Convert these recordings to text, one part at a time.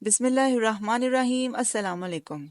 بسم اللہ الرحمن الرحیم۔ السلام علیکم۔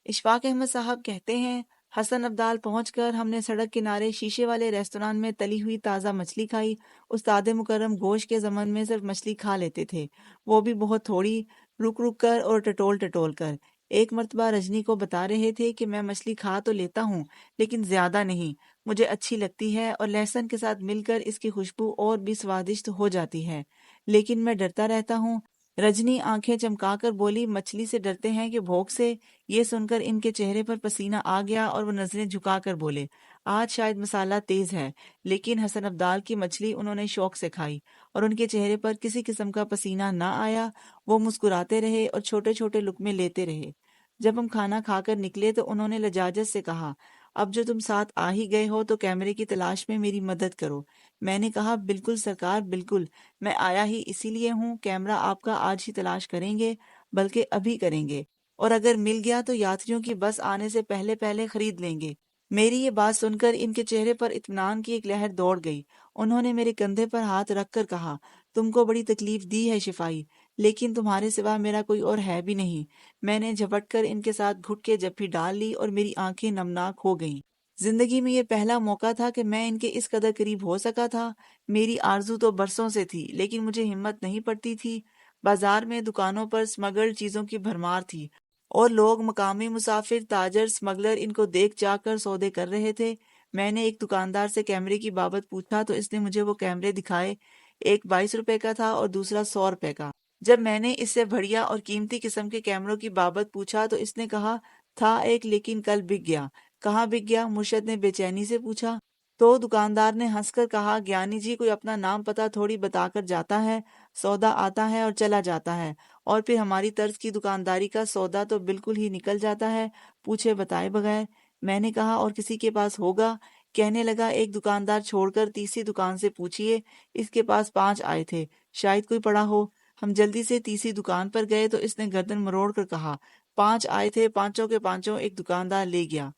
اشفاق احمد صاحب کہتے ہیں حسن ابدال پہنچ کر ہم نے سڑک کنارے شیشے والے ریستوران میں تلی ہوئی تازہ مچھلی کھائی۔ استاد مکرم گوشت کے ضمن میں صرف مچھلی کھا لیتے تھے، وہ بھی بہت تھوڑی، رک رک کر اور ٹٹول ٹٹول کر۔ ایک مرتبہ رجنی کو بتا رہے تھے کہ میں مچھلی کھا تو لیتا ہوں لیکن زیادہ نہیں، مجھے اچھی لگتی ہے اور لہسن کے ساتھ مل کر اس کی خوشبو اور بھی سوادشت ہو جاتی ہے، لیکن میں ڈرتا رہتا ہوں۔ رجنی آنکھیں چمکا کر بولی، مچھلی سے ڈرتے ہیں کہ بھوک سے؟ یہ سن کر ان کے چہرے پر پسینہ آ گیا اور وہ نظریں جھکا کر بولے، آج شاید مسالہ تیز ہے۔ لیکن حسن ابدال کی مچھلی انہوں نے شوق سے کھائی اور ان کے چہرے پر کسی قسم کا پسینہ نہ آیا، وہ مسکراتے رہے اور چھوٹے چھوٹے لقمے لیتے رہے۔ جب ہم کھانا کھا کر نکلے تو انہوں نے لجاجت سے کہا، اب جو تم ساتھ آ ہی گئے ہو تو کیمرے کی تلاش میں میری مدد کرو۔ میں نے کہا، بالکل سرکار، بالکل، میں آیا ہی اسی لیے ہوں، کیمرہ آپ کا آج ہی تلاش کریں گے، بلکہ ابھی کریں گے، اور اگر مل گیا تو یاتریوں کی بس آنے سے پہلے پہلے خرید لیں گے۔ میری یہ بات سن کر ان کے چہرے پر اطمینان کی ایک لہر دوڑ گئی۔ انہوں نے میرے کندھے پر ہاتھ رکھ کر کہا، تم کو بڑی تکلیف دی ہے شفائی، لیکن تمہارے سوا میرا کوئی اور ہے بھی نہیں۔ میں نے جھپٹ کر ان کے ساتھ گھٹ کے جپھی ڈال لی اور میری آنکھیں نمناک ہو گئیں۔ زندگی میں یہ پہلا موقع تھا کہ میں ان کے اس قدر قریب ہو سکا تھا۔ میری آرزو تو برسوں سے تھی، لیکن مجھے ہمت نہیں پڑتی تھی۔ بازار میں دکانوں پر سمگلڈ چیزوں کی بھرمار تھی اور لوگ، مقامی مسافر، تاجر، سمگلر، ان کو دیکھ جا کر سودے کر رہے تھے۔ میں نے ایک دکاندار سے کیمرے کی بابت پوچھا تو اس نے مجھے وہ کیمرے دکھائے، ایک 22 روپے کا تھا اور دوسرا 100 روپے کا۔ جب میں نے اس سے بڑھیا اور قیمتی قسم کے کیمروں کی بابت پوچھا تو اس نے کہا، تھا ایک لیکن کل بک گیا۔ کہاں بک گیا؟ مرشد نے بے چینی سے پوچھا۔ تو دکاندار نے ہنس کر کہا، گیانی جی، کوئی اپنا نام پتہ تھوڑی بتا کر جاتا ہے، سودا آتا ہے اور چلا جاتا ہے، اور پھر ہماری طرز کی دکانداری کا سودا تو بالکل ہی نکل جاتا ہے، پوچھے بتائے بغیر۔ میں نے کہا، اور کسی کے پاس ہوگا؟ کہنے لگا، ایک دکاندار چھوڑ کر تیسری دکان سے پوچھئے، اس کے پاس 5 آئے تھے، شاید کوئی پڑا ہو۔ ہم جلدی سے تیسری دکان پر گئے تو اس نے گردن مروڑ کر کہا، 5 آئے تھے، پانچوں کے پانچوں ایک دکاندار لے گیا۔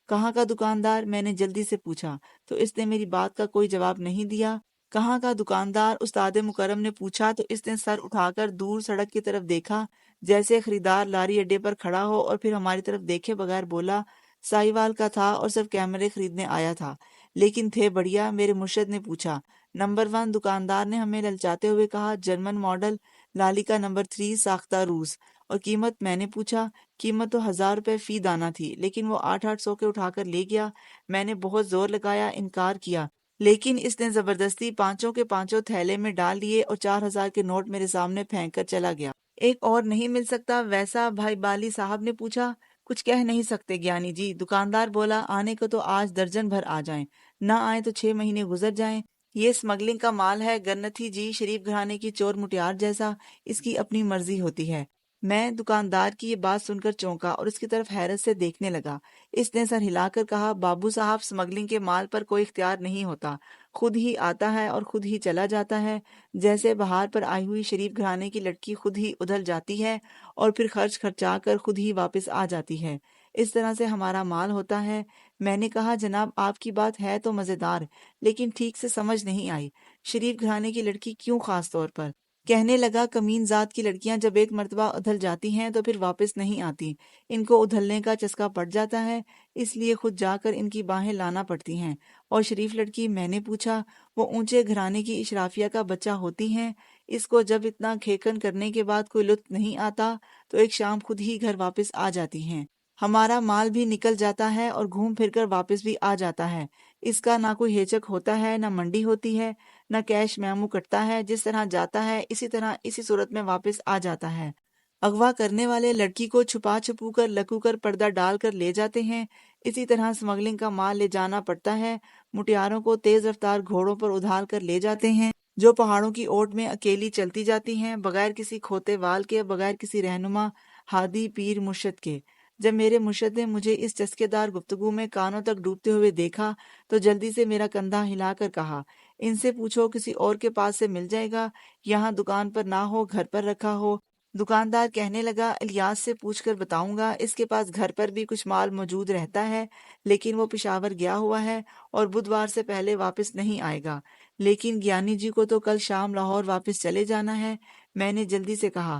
کہاں کا دکاندار؟ میں نے جلدی سے پوچھا تو اس نے میری بات کا کوئی جواب نہیں دیا۔ کہاں کا دکاندار؟ استاد مکرم نے پوچھا تو اس نے سر اٹھا کر دور سڑک کی طرف دیکھا، جیسے خریدار لاری اڈے پر کھڑا ہو، اور پھر ہماری طرف دیکھے بغیر بولا، ساہیوال کا تھا اور صرف کیمرے خریدنے آیا تھا، لیکن تھے بڑھیا۔ میرے مرشد نے پوچھا، نمبر 1؟ دکاندار نے ہمیں للچاتے ہوئے کہا، جرمن ماڈل، لالیکا نمبر 3، ساختہ روس۔ اور قیمت؟ میں نے پوچھا۔ قیمت تو 1000 روپے فی دانہ تھی، لیکن وہ 800 کے اٹھا کر لے گیا۔ میں نے بہت زور لگایا، انکار کیا، لیکن اس نے زبردستی پانچوں کے پانچوں تھیلے میں ڈال دیے اور 4000 کے نوٹ میرے سامنے پھینک کر چلا گیا۔ ایک اور نہیں مل سکتا ویسا؟ بھائی بالی صاحب نے پوچھا۔ کچھ کہہ نہیں سکتے گیانی جی، دکاندار بولا، آنے کو تو آج درجن بھر آ جائیں، نہ آئیں تو 6 مہینے گزر جائیں۔ یہ سمگلنگ کا مال ہے گنتھی جی، شریف گھرانے کی چور مٹیار جیسا، اس کی اپنی مرضی ہوتی ہے۔ میں دکاندار کی یہ بات سن کر چونکا اور اس کی طرف حیرت سے دیکھنے لگا۔ اس نے سر ہلا کر کہا، بابو صاحب، سمگلنگ کے مال پر کوئی اختیار نہیں ہوتا، خود ہی آتا ہے اور خود ہی چلا جاتا ہے، جیسے بہار پر آئی ہوئی شریف گھرانے کی لڑکی خود ہی ادھل جاتی ہے اور پھر خرچ خرچا کر خود ہی واپس آ جاتی ہے، اس طرح سے ہمارا مال ہوتا ہے۔ میں نے کہا، جناب آپ کی بات ہے تو مزیدار، لیکن ٹھیک سے سمجھ نہیں آئی، شریف گھرانے کی لڑکی کیوں خاص طور پر؟ کہنے لگا، کمین ذات کی لڑکیاں جب ایک مرتبہ ادھل جاتی ہیں تو پھر واپس نہیں آتی، ان کو ادھلنے کا چسکا پڑ جاتا ہے، اس لیے خود جا کر ان کی باہیں لانا پڑتی ہیں۔ اور شریف لڑکی؟ میں نے پوچھا۔ وہ اونچے گھرانے کی اشرافیہ کا بچہ ہوتی ہیں، اس کو جب اتنا کھیکن کرنے کے بعد کوئی لطف نہیں آتا تو ایک شام خود ہی گھر واپس آ جاتی ہیں۔ ہمارا مال بھی نکل جاتا ہے اور گھوم پھر کر واپس بھی آ جاتا ہے، اس کا نہ کوئی ہیچک ہوتا ہے، نہ منڈی ہوتی ہے، نہ کیش میمو کٹتا ہے، جس طرح جاتا ہے اسی طرح اسی صورت میں واپس آ جاتا ہے۔ اغوا کرنے والے لڑکی کو چھپا چھپو کر لکو کر پردہ ڈال کر لے جاتے ہیں، اسی طرح سمگلنگ کا مال لے جانا پڑتا ہے۔ مٹیاروں کو تیز رفتار گھوڑوں پر ادھال کر لے جاتے ہیں، جو پہاڑوں کی اوٹ میں اکیلی چلتی جاتی ہیں، بغیر کسی کھوتے وال کے، بغیر کسی رہنما، ہادی، پیر، مرشد کے۔ جب میرے مرشد نے مجھے اس چسکے دار گفتگو میں کانوں تک ڈوبتے ہوئے دیکھا تو جلدی سے میرا کندھا ہلا کر کہا، ان سے پوچھو کسی اور کے پاس سے مل جائے گا، یہاں دکان پر نہ ہو، گھر پر رکھا ہو۔ دکاندار کہنے لگا، الیاس سے پوچھ کر بتاؤں گا، اس کے پاس گھر پر بھی کچھ مال موجود رہتا ہے، لیکن وہ پشاور گیا ہوا ہے اور بدوار سے پہلے واپس نہیں آئے گا۔ لیکن گیانی جی کو تو کل شام لاہور واپس چلے جانا ہے۔ میں نے جلدی سے کہا،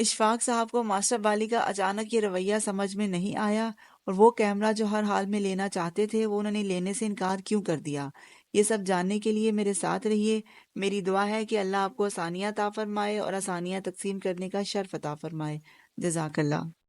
اشفاق صاحب کو ماسٹر بالی کا اچانک یہ رویہ سمجھ میں نہیں آیا، اور وہ کیمرہ جو ہر حال میں لینا چاہتے تھے وہ انہوں نے لینے سے انکار کیوں کر دیا۔ یہ سب جاننے کے لیے میرے ساتھ رہیے۔ میری دعا ہے کہ اللہ آپ کو آسانیاں عطا فرمائے اور آسانیاں تقسیم کرنے کا شرف عطا فرمائے۔ جزاک اللہ۔